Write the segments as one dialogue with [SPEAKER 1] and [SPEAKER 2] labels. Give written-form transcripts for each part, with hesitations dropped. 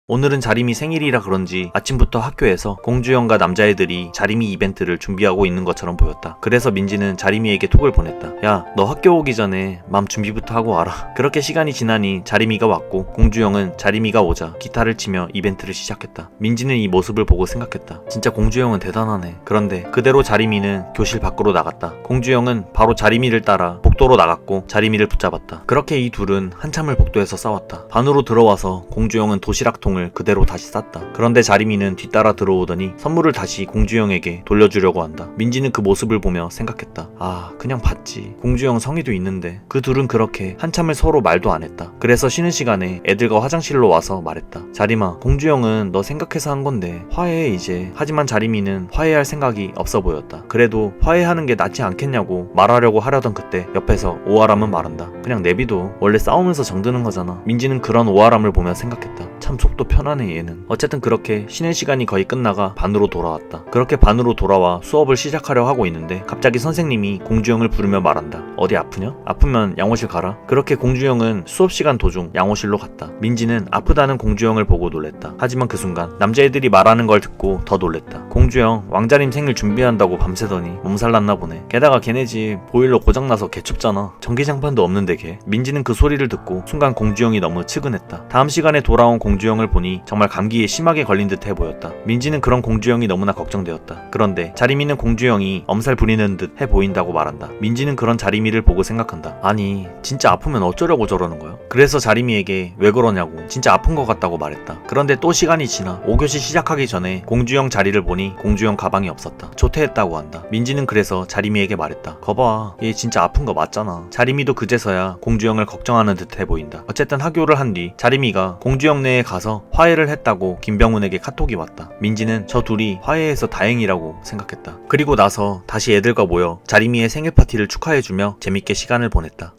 [SPEAKER 1] 오늘은 자림이 생일이라 그런지 아침부터 학교에서 공주형과 남자애들이 자림이 이벤트를 준비하고 있는 것처럼 보였다. 그래서 민지는 자림이에게 톡을 보냈다. 야, 너 학교 오기 전에 맘 준비부터 하고 와라. 그렇게 시간이 지나니 자림이가 왔고 공주형은 자림이가 오자 기타를 치며 이벤트를 시작했다. 민지는 이 모습을 보고 생각했다. 진짜 공주형은 대단하네. 그런데 그대로 자림이는 교실 밖으로 나갔다. 공주형은 바로 자림이를 따라 복도로 나갔고 자림이를 붙잡았다. 그렇게 이 둘은 한참을 복도에서 싸웠다. 반으로 들어와서 공주형은 도시락통을 그대로 다시 쌌다. 그런데 자림이는 뒤따라 들어오더니 선물을 다시 공주형에게 돌려주려고 한다. 민지는 그 모습을 보며 생각했다. 아, 그냥 봤지. 공주형 성의도 있는데. 그 둘은 그렇게 한참을 서로 말도 안 했다. 그래서 쉬는 시간에 애들과 화장실로 와서 말했다. 자림아, 공주형은 너 생각해서 한 건데 화해해 이제. 하지만 자림이는 화해할 생각이 없어 보였다. 그래도 화해하는 게 낫지 않겠냐고 말하려고 하려던 그때 옆에서 오아람은 말한다. 그냥 내비도 원래 싸우면서 정드는 거잖아. 민지는 그런 오아람을 보며 생각했다. 참 속도 편하네 얘는. 어쨌든 그렇게 쉬는 시간이 거의 끝나가 반으로 돌아왔다. 그렇게 반으로 돌아와 수업을 시작하려 하고 있는데 갑자기 선생님이 공주형을 부르며 말한다. 어디 아프냐? 아프면 양호실 가라. 그렇게 공주형은 수업 시간 도중 양호실로 갔다. 민지는 아프다는 공주형을 보고 놀랬다. 하지만 그 순간 남자애들이 말하는 걸 듣고 더 놀랬다. 공주형 왕자님 생일 준비한다고 밤새더니 몸살 났나 보네. 게다가 걔네 집 보일러 고장나서 개춥잖아. 전기장판도 없는데 걔. 민지는 그 소리를 듣고 순간 공주형이 너무 측은했다. 다음 시간에 돌아온 공주형을 보니 정말 감기에 심하게 걸린 듯 해 보였다. 민지는 그런 공주형이 너무나 걱정되었다. 그런데 자림이는 공주형이 엄살 부리는 듯 해 보인다고 말한다. 민지는 그런 자림이를 보고 생각한다. 아니, 진짜 아프면 어쩌려고 저러는 거야? 그래서 자림이에게 왜 그러냐고 진짜 아픈 것 같다고 말했다. 그런데 또 시간이 지나 5교시 시작하기 전에 공주형 자리를 보니 공주형 가방이 없었다. 조퇴했다고 한다. 민지는 그래서 자림이에게 말했다. 거봐, 얘 진짜 아픈 거 맞잖아. 자림이도 그제서야 공주형을 걱정하는 듯 해 보인다. 어쨌든 학교를 한 뒤 자림이가 공주형 내에 가서 화해를 했다고 김병훈에게 카톡이 왔다. 민지는 저 둘이 화해해서 다행이라고 생각했다. 그리고 나서 다시 애들과 모여 자림이의 생일 파티를 축하해주며 재밌게 시간을 보냈다.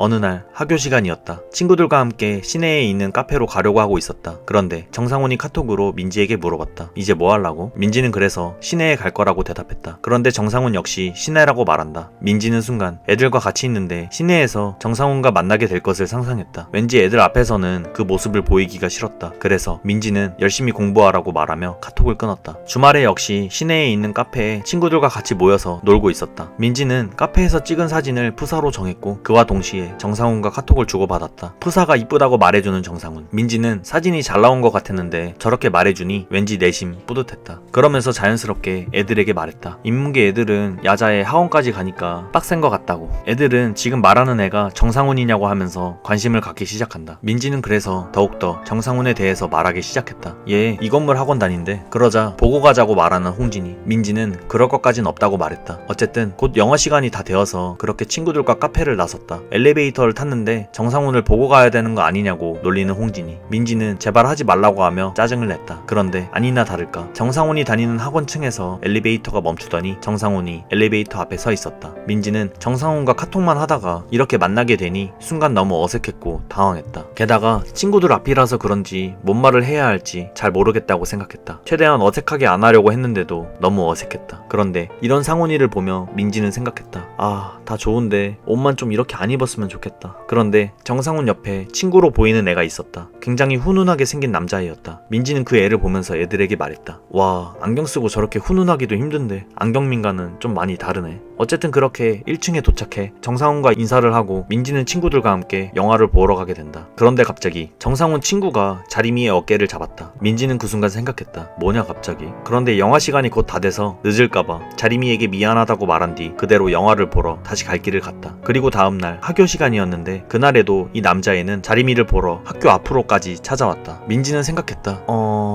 [SPEAKER 1] 어느 날 학교 시간이었다. 친구들과 함께 시내에 있는 카페로 가려고 하고 있었다. 그런데 정상훈이 카톡으로 민지에게 물어봤다. 이제 뭐 하려고? 민지는 그래서 시내에 갈 거라고 대답했다. 그런데 정상훈 역시 시내라고 말한다. 민지는 순간 애들과 같이 있는데 시내에서 정상훈과 만나게 될 것을 상상했다. 왠지 애들 앞에서는 그 모습을 보이기가 싫었다. 그래서 민지는 열심히 공부하라고 말하며 카톡을 끊었다. 주말에 역시 시내에 있는 카페에 친구들과 같이 모여서 놀고 있었다. 민지는 카페에서 찍은 사진을 푸사로 정했고 그와 동시에 정상훈과 카톡을 주고받았다. 푸사가 이쁘다고 말해주는 정상훈. 민지는 사진이 잘 나온 것 같았는데 저렇게 말해주니 왠지 내심 뿌듯했다. 그러면서 자연스럽게 애들에게 말했다. 인문계 애들은 야자에 하원까지 가니까 빡센 것 같다고. 애들은 지금 말하는 애가 정상훈이냐고 하면서 관심을 갖기 시작한다. 민지는 그래서 더욱더 정상훈에 대해서 말하기 시작했다. 얘 이 건물 학원 다닌대. 그러자 보고 가자고 말하는 홍진이. 민지는 그럴 것까진 없다고 말했다. 어쨌든 곧 영어 시간이 다 되어서 그렇게 친구들과 카페를 나섰다. 엘리베이터를 탔는데 정상훈을 보고 가야 되는 거 아니냐고 놀리는 홍진이. 민지는 제발 하지 말라고 하며 짜증을 냈다. 그런데 아니나 다를까 정상훈이 다니는 학원층에서 엘리베이터가 멈추더니 정상훈이 엘리베이터 앞에 서 있었다. 민지는 정상훈과 카톡만 하다가 이렇게 만나게 되니 순간 너무 어색했고 당황했다. 게다가 친구들 앞이라서 그런지 뭔 말을 해야 할지 잘 모르겠다고 생각했다. 최대한 어색하게 안 하려고 했는데도 너무 어색했다. 그런데 이런 상훈이를 보며 민지는 생각했다. 아, 다 좋은데 옷만 좀 이렇게 안 입었으면 좋겠다. 그런데 정상훈 옆에 친구로 보이는 애가 있었다. 굉장히 훈훈하게 생긴 남자애였다. 민지는 그 애를 보면서 애들에게 말했다. 와, 안경 쓰고 저렇게 훈훈하기도 힘든데 안경민과는 좀 많이 다르네. 어쨌든 그렇게 1층에 도착해 정상훈과 인사를 하고 민지는 친구들과 함께 영화를 보러 가게 된다. 그런데 갑자기 정상훈 친구가 자림이의 어깨를 잡았다. 민지는 그 순간 생각했다. 뭐냐 갑자기. 그런데 영화 시간이 곧 다 돼서 늦을까봐 자림이에게 미안하다고 말한 뒤 그대로 영화를 보러 다시 갈 길을 갔다. 그리고 다음날 학교 시간이었는데 그날에도 이 남자애는 자림이를 보러 학교 앞으로까지 찾아왔다. 민지는 생각했다.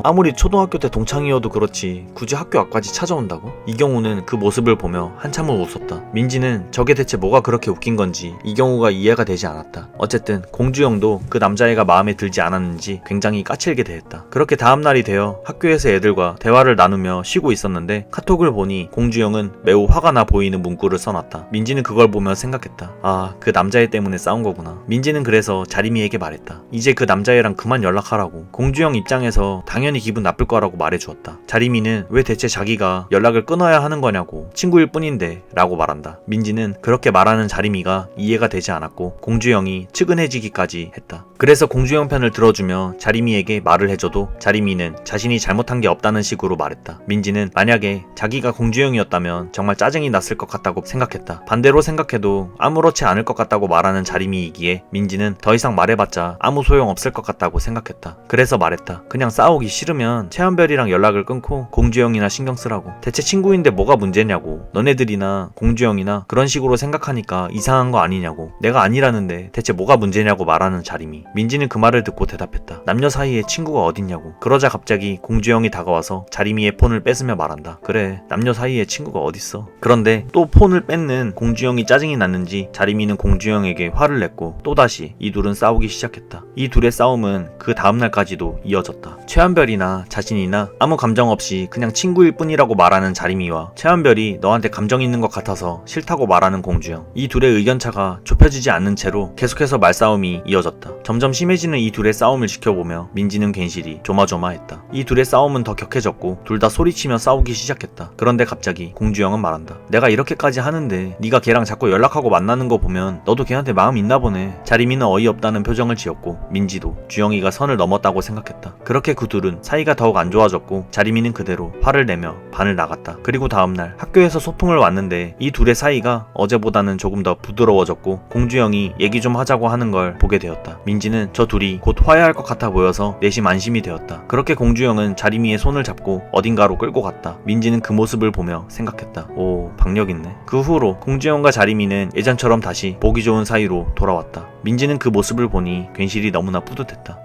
[SPEAKER 1] 아무리 초등학교 때 동창이어도 그렇지 굳이 학교 앞까지 찾아온다고? 이경우는 그 모습을 보며 한참을 웃었다. 민지는 저게 대체 뭐가 그렇게 웃긴 건지 이경우가 이해가 되지 않았다. 어쨌든 공주형도 그 남자애가 마음에 들지 않았는지 굉장히 까칠게 대했다. 그렇게 다음날이 되어 학교에서 애들과 대화를 나누며 쉬고 있었는데 카톡을 보니 공주형은 매우 화가 나 보이는 문구를 써놨다. 민지는 그걸 보며 생각했다. 아, 그 남자애 때문에 싸운 거구나. 민지는 그래서 자림이에게 말했다. 이제 그 남자애랑 그만 연락하라고. 공주형 입장에서 당연히 기분 나쁠 거라고 말해주었다. 자림이는 왜 대체 자기가 연락을 끊어야 하는 거냐고 친구일 뿐인데 라고 말한다. 민지는 그렇게 말하는 자림이가 이해가 되지 않았고 공주영이 측은해지기까지 했다. 그래서 공주영 편을 들어주며 자림이에게 말을 해줘도 자림이는 자신이 잘못한 게 없다는 식으로 말했다. 민지는 만약에 자기가 공주영이었다면 정말 짜증이 났을 것 같다고 생각했다. 반대로 생각해도 아무렇지 않을 것 같다고 말하는 자림이이기에 민지는 더 이상 말해봤자 아무 소용 없을 것 같다고 생각했다. 그래서 말했다. 그냥 싸우기 싫으면 최한별이랑 연락을 끊고 공주영이나 신경 쓰라고. 대체 친구인데 뭐가 문제냐고. 너네들이나 공주영이나 그런 식으로 생각하니까 이상한 거 아니냐고. 내가 아니라는데 대체 뭐가 문제냐고 말하는 자림이. 민지는 그 말을 듣고 대답했다. 남녀 사이에 친구가 어딨냐고. 그러자 갑자기 공주영이 다가와서 자림이의 폰을 뺏으며 말한다. 그래, 남녀 사이에 친구가 어딨어. 그런데 또 폰을 뺏는 공주영이 짜증이 났는지 자림이는 공주영에게 화를 냈고 또다시 이 둘은 싸우기 시작했다. 이 둘의 싸움은 그 다음날까지도 이어졌다. 최한별이나 자신이나 아무 감정 없이 그냥 친구일 뿐이라고 말하는 자림이와 최한별이 너한테 감정 있는 것 같아서 싫다고 말하는 공주영. 이 둘의 의견차가 좁혀지지 않는 채로 계속해서 말싸움이 이어졌다. 점점 심해지는 이 둘의 싸움을 지켜보며 민지는 괜시리 조마조마했다. 이 둘의 싸움은 더 격해졌고 둘 다 소리치며 싸우기 시작했다. 그런데 갑자기 공주영은 말한다. 내가 이렇게까지 하는데 네가 걔랑 자꾸 연락하고 만나는 거 보면 너도 걔한테 마음 있나 보네. 자림이는 어이없다는 표정을 지었고 민지도 주영이가 선을 넘었다고 생각했다. 그렇게 그 둘은 사이가 더욱 안 좋아졌고 자림이는 그대로 화를 내며 반을 나갔다. 그리고 다음날 학교에서 소풍을 왔는데 이 둘의 사이가 어제보다는 조금 더 부드러워졌고 공주영이 얘기 좀 하자고 하는 걸 보게 되었다. 민지는 저 둘이 곧 화해할 것 같아 보여서 내심 안심이 되었다. 그렇게 공주영은 자림이의 손을 잡고 어딘가로 끌고 갔다. 민지는 그 모습을 보며 생각했다. 오, 박력 있네. 그 후로 공주영과 자림이는 예전처럼 다시 보기 좋은 사이로 돌아왔다. 민지는 그 모습을 보니 괜시리 너무나 뿌듯했다.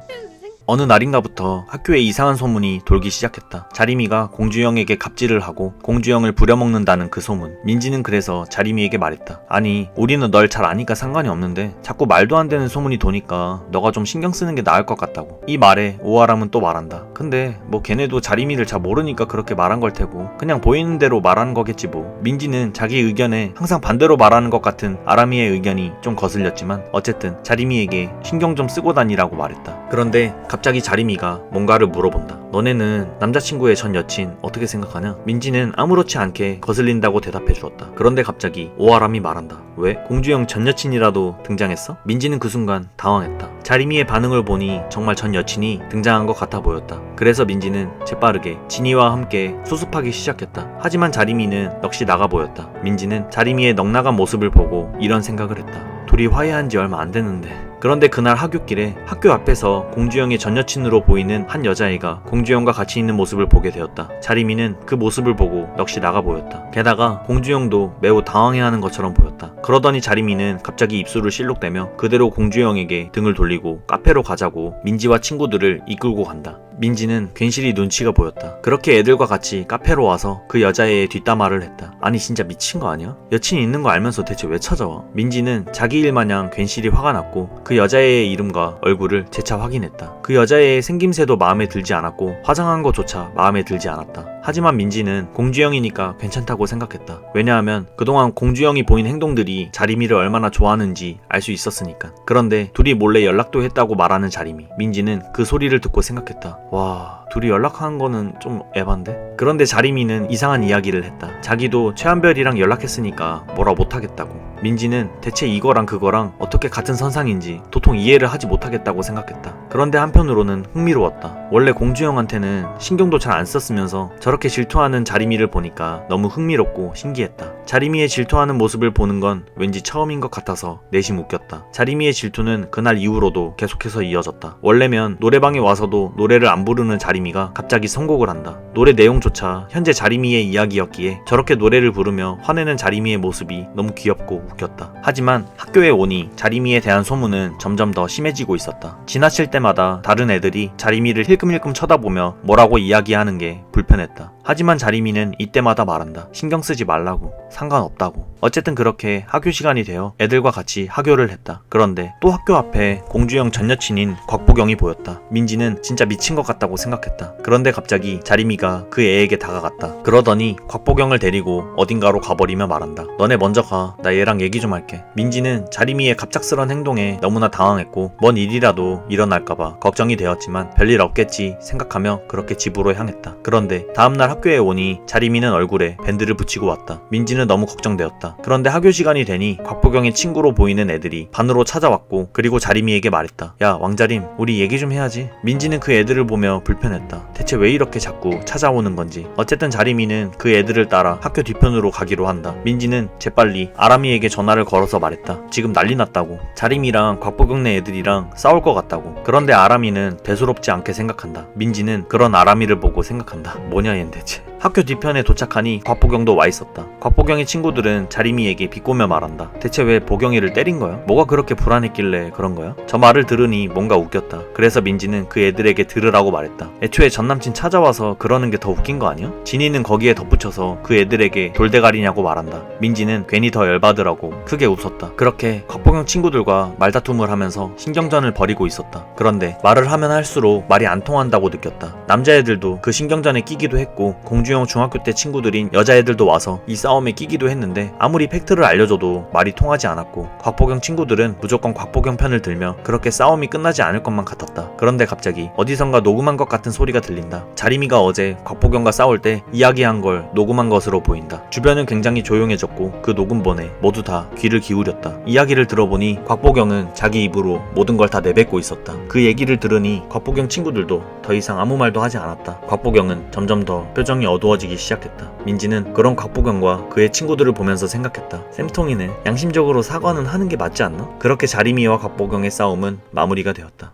[SPEAKER 1] 어느 날인가부터 학교에 이상한 소문이 돌기 시작했다. 자림이가 공주영에게 갑질을 하고 공주영을 부려먹는다는 그 소문. 민지는 그래서 자림이에게 말했다. 아니, 우리는 널 잘 아니까 상관이 없는데 자꾸 말도 안 되는 소문이 도니까 너가 좀 신경 쓰는 게 나을 것 같다고. 이 말에 오아람은 또 말한다. 근데 뭐 걔네도 자림이를 잘 모르니까 그렇게 말한 걸 테고 그냥 보이는 대로 말하는 거겠지 뭐. 민지는 자기 의견에 항상 반대로 말하는 것 같은 아람이의 의견이 좀 거슬렸지만 어쨌든 자림이에게 신경 좀 쓰고 다니라고 말했다. 그런데 갑자기 자림이가 뭔가를 물어본다. 너네는 남자친구의 전 여친 어떻게 생각하냐? 민지는 아무렇지 않게 거슬린다고 대답해 주었다. 그런데 갑자기 오아람이 말한다. 왜? 공주영 전 여친이라도 등장했어? 민지는 그 순간 당황했다. 자림이의 반응을 보니 정말 전 여친이 등장한 것 같아 보였다. 그래서 민지는 재빠르게 진이와 함께 수습하기 시작했다. 하지만 자림이는 넋이 나가 보였다. 민지는 자림이의 넉나간 모습을 보고 이런 생각을 했다. 둘이 화해한 지 얼마 안 됐는데. 그런데 그날 하굣길에 학교 앞에서 공주영의 전 여친으로 보이는 한 여자애가 공주영과 같이 있는 모습을 보게 되었다. 자림이는 그 모습을 보고 넋이 나가 보였다. 게다가 공주영도 매우 당황해하는 것처럼 보였다. 그러더니 자림이는 갑자기 입술을 실룩대며 그대로 공주영에게 등을 돌리고 카페로 가자고 민지와 친구들을 이끌고 간다. 민지는 괜시리 눈치가 보였다. 그렇게 애들과 같이 카페로 와서 그 여자애의 뒷담화를 했다. 아니 진짜 미친 거 아니야? 여친이 있는 거 알면서 대체 왜 찾아와? 민지는 자기 일 마냥 괜시리 화가 났고 그 여자애의 이름과 얼굴을 재차 확인했다. 그 여자애의 생김새도 마음에 들지 않았고 화장한 것조차 마음에 들지 않았다. 하지만 민지는 공주영이니까 괜찮다고 생각했다. 왜냐하면 그동안 공주영이 보인 행동들이 자림이를 얼마나 좋아하는지 알 수 있었으니까. 그런데 둘이 몰래 연락도 했다고 말하는 자림이. 민지는 그 소리를 듣고 생각했다. 와, 둘이 연락한 거는 좀 에반데? 그런데 자림이는 이상한 이야기를 했다. 자기도 최한별이랑 연락했으니까 뭐라 못하겠다고. 민지는 대체 이거랑 그거랑 어떻게 같은 선상인지 도통 이해를 하지 못하겠다고 생각했다. 그런데 한편으로는 흥미로웠다. 원래 공주영한테는 신경도 잘 안 썼으면서 저렇게 질투하는 자림이를 보니까 너무 흥미롭고 신기했다. 자림이의 질투하는 모습을 보는 건 왠지 처음인 것 같아서 내심 웃겼다. 자림이의 질투는 그날 이후로도 계속해서 이어졌다. 원래면 노래방에 와서도 노래를 안 부르는 자림이가 갑자기 선곡을 한다. 노래 내용조차 현재 자림이의 이야기였기에 저렇게 노래를 부르며 화내는 자림이의 모습이 너무 귀엽고 웃겼다. 하지만 학교에 오니 자림이에 대한 소문은 점점 더 심해지고 있었다. 지나칠 때마다 다른 애들이 자림이를 힐끔힐끔 쳐다보며 뭐라고 이야기하는 게 불편했다. 하지만 자림이는 이때마다 말한다. 신경 쓰지 말라고. 상관없다고. 어쨌든 그렇게 학교 시간이 되어 애들과 같이 하교를 했다. 그런데 또 학교 앞에 공주영 전 여친인 곽보경이 보였다. 민지는 진짜 미친 것 같다고 생각했다. 그런데 갑자기 자림이가 그 애에게 다가갔다. 그러더니 곽보경을 데리고 어딘가로 가버리며 말한다. 너네 먼저 가. 나 얘랑 얘기 좀 할게. 민지는 자림이의 갑작스런 행동에 너무나 당황했고 뭔 일이라도 일어날까 나올까봐 걱정이 되었지만 별일 없겠지 생각하며 그렇게 집으로 향했다. 그런데 다음날 학교에 오니 자리미는 얼굴에 밴드를 붙이고 왔다. 민지는 너무 걱정되었다. 그런데 학교 시간이 되니 곽보경의 친구로 보이는 애들이 반으로 찾아왔고 그리고 자리미에게 말했다. 야 왕자림, 우리 얘기 좀 해야지. 민지는 그 애들을 보며 불편했다. 대체 왜 이렇게 자꾸 찾아오는 건지. 어쨌든 자리미는 그 애들을 따라 학교 뒤편으로 가기로 한다. 민지는 재빨리 아람이에게 전화를 걸어서 말했다. 지금 난리 났다고. 자리미랑 곽보경네 애들이랑 싸울 것 같다고. 그런데 아람이는 대수롭지 않게 생각한다. 민지는 그런 아람이를 보고 생각한다. 뭐냐 얜 대체. 학교 뒤편에 도착하니 곽보경도 와 있었다. 곽보경의 친구들은 자리미에게 비꼬며 말한다. 대체 왜 보경이를 때린 거야? 뭐가 그렇게 불안했길래 그런 거야? 저 말을 들으니 뭔가 웃겼다. 그래서 민지는 그 애들에게 들으라고 말했다. 애초에 전남친 찾아와서 그러는 게 더 웃긴 거 아니야? 진이는 거기에 덧붙여서 그 애들에게 돌대가리냐고 말한다. 민지는 괜히 더 열받으라고 크게 웃었다. 그렇게 곽보경 친구들과 말다툼을 하면서 신경전을 벌이고 있었다. 그런데 말을 하면 할수록 말이 안 통한다고 느꼈다. 남자애들도 그 신경전에 끼기도 했고 공주영 중학교 때 친구들인 여자애들도 와서 이 싸움에 끼기도 했는데 아무리 팩트를 알려줘도 말이 통하지 않았고 곽보경 친구들은 무조건 곽보경 편을 들며 그렇게 싸움이 끝나지 않을 것만 같았다. 그런데 갑자기 어디선가 녹음한 것 같은 소리가 들린다. 자리미가 어제 곽보경과 싸울 때 이야기한 걸 녹음한 것으로 보인다. 주변은 굉장히 조용해졌고 그 녹음본에 모두 다 귀를 기울였다. 이야기를 들어보니 곽보경은 자기 입으로 모든 걸 다 내뱉고 있었다. 그 얘기를 들으니 곽보경 친구들도 더 이상 아무 말도 하지 않았다. 곽보경은 점점 더 표정이 어두워지기 시작했다. 민지는 그런 곽보경과 그의 친구들을 보면서 생각했다. 쌤통이네. 양심적으로 사과는 하는 게 맞지 않나? 그렇게 자리미와 곽보경의 싸움은 마무리가 되었다.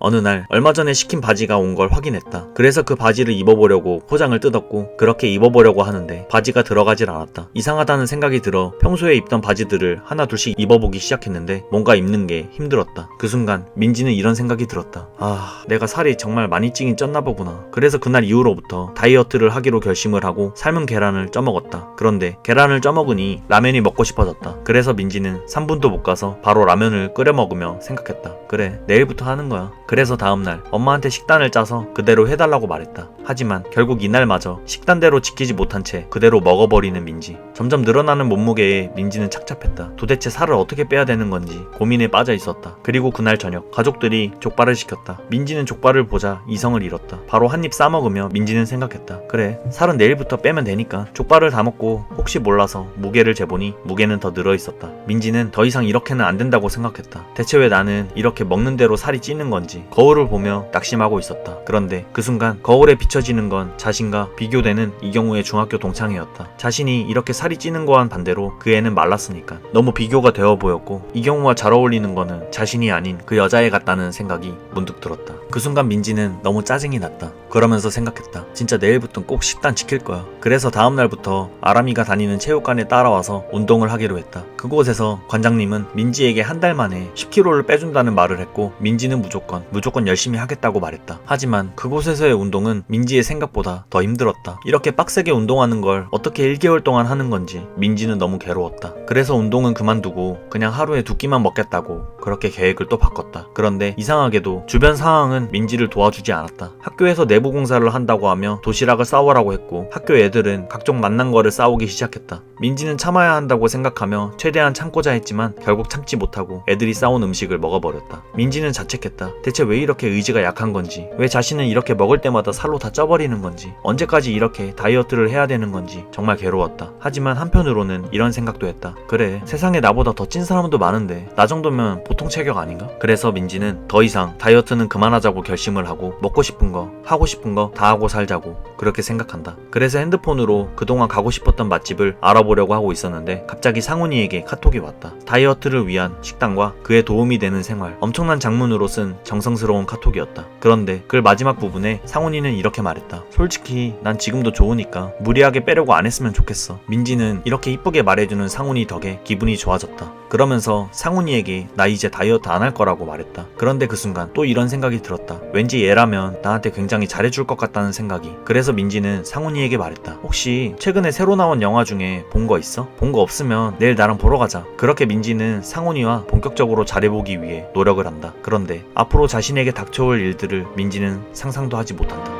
[SPEAKER 1] 어느 날 얼마 전에 시킨 바지가 온 걸 확인했다. 그래서 그 바지를 입어보려고 포장을 뜯었고 그렇게 입어보려고 하는데 바지가 들어가질 않았다. 이상하다는 생각이 들어 평소에 입던 바지들을 하나 둘씩 입어보기 시작했는데 뭔가 입는 게 힘들었다. 그 순간 민지는 이런 생각이 들었다. 아, 내가 살이 정말 많이 찌긴 쪘나 보구나. 그래서 그날 이후로부터 다이어트를 하기로 결심을 하고 삶은 계란을 쪄먹었다. 그런데 계란을 쪄먹으니 라면이 먹고 싶어졌다. 그래서 민지는 3분도 못 가서 바로 라면을 끓여 먹으며 생각했다. 그래, 내일부터 하는 거야. 그래서 다음날 엄마한테 식단을 짜서 그대로 해달라고 말했다. 하지만 결국 이날마저 식단대로 지키지 못한 채 그대로 먹어버리는 민지. 점점 늘어나는 몸무게에 민지는 착잡했다. 도대체 살을 어떻게 빼야 되는 건지 고민에 빠져 있었다. 그리고 그날 저녁 가족들이 족발을 시켰다. 민지는 족발을 보자 이성을 잃었다. 바로 한 입 싸먹으며 민지는 생각했다. 그래, 살은 내일부터 빼면 되니까. 족발을 다 먹고 혹시 몰라서 무게를 재보니 무게는 더 늘어 있었다. 민지는 더 이상 이렇게는 안 된다고 생각했다. 대체 왜 나는 이렇게 먹는 대로 살이 찌는 건지 거울을 보며 낙심하고 있었다. 그런데 그 순간 거울에 비춰지는 건 자신과 비교되는 이경우의 중학교 동창이었다. 자신이 이렇게 살이 찌는 거와는 반대로 그 애는 말랐으니까 너무 비교가 되어 보였고 이경우와 잘 어울리는 거는 자신이 아닌 그 여자애 같다는 생각이 문득 들었다. 그 순간 민지는 너무 짜증이 났다. 그러면서 생각했다. 진짜 내일부터는 꼭 식단 지킬 거야. 그래서 다음날부터 아람이가 다니는 체육관에 따라와서 운동을 하기로 했다. 그곳에서 관장님은 민지에게 한 달 만에 10kg를 빼준다는 말을 했고 민지는 무조건 열심히 하겠다고 말했다. 하지만 그곳에서의 운동은 민지의 생각보다 더 힘들었다. 이렇게 빡세게 운동하는 걸 어떻게 1개월 동안 하는 건지 민지는 너무 괴로웠다. 그래서 운동은 그만두고 그냥 하루에 2끼만 먹겠다고 그렇게 계획을 또 바꿨다. 그런데 이상하게도 주변 상황은 민지를 도와주지 않았다. 학교에서 내부 공사를 한다고 하며 도시락을 싸오라고 했고 학교 애들은 각종 맛난 거를 싸오기 시작했다. 민지는 참아야 한다고 생각하며 최대한 참고자 했지만 결국 참지 못하고 애들이 싸온 음식을 먹어버렸다. 민지는 자책했다. 대체 왜 이렇게 의지가 약한 건지, 왜 자신은 이렇게 먹을 때마다 살로 다 쪄버리는 건지, 언제까지 이렇게 다이어트를 해야 되는 건지 정말 괴로웠다. 하지만 한편으로는 이런 생각도 했다. 그래, 세상에 나보다 더 찐 사람도 많은데 나 정도면 보통 체격 아닌가? 그래서 민지는 더 이상 다이어트는 그만하자고 결심을 하고 먹고 싶은 거, 하고 싶은 거 다 하고 살자고 그렇게 생각한다. 그래서 핸드폰으로 그동안 가고 싶었던 맛집을 알아보려고 하고 있었는데 갑자기 상훈이에게 카톡이 왔다. 다이어트를 위한 식단과 그에 도움이 되는 생활, 엄청난 장문으로 쓴 정성스러운 카톡이었다. 그런데 글 마지막 부분에 상훈이는 이렇게 말했다. 솔직히 난 지금도 좋으니까 무리하게 빼려고 안 했으면 좋겠어. 민지는 이렇게 이쁘게 말해주는 상훈이 덕에 기분이 좋아졌다. 그러면서 상훈이에게 나 이제 다이어트 안 할 거라고 말했다. 그런데 그 순간 또 이런 생각이 들었다. 왠지 얘라면 나한테 굉장히 잘해줄 것 같다는 생각이. 그래서 민지는 상훈이에게 말했다. 혹시 최근에 새로 나온 영화 중에 본 거 있어? 본 거 없으면 내일 나랑 보러 가자. 그렇게 민지는 상훈이와 본격적으로 잘해보기 위해 노력을 한다. 그런데 앞으로 자신에게 닥쳐올 일들을 민지는 상상도 하지 못한다.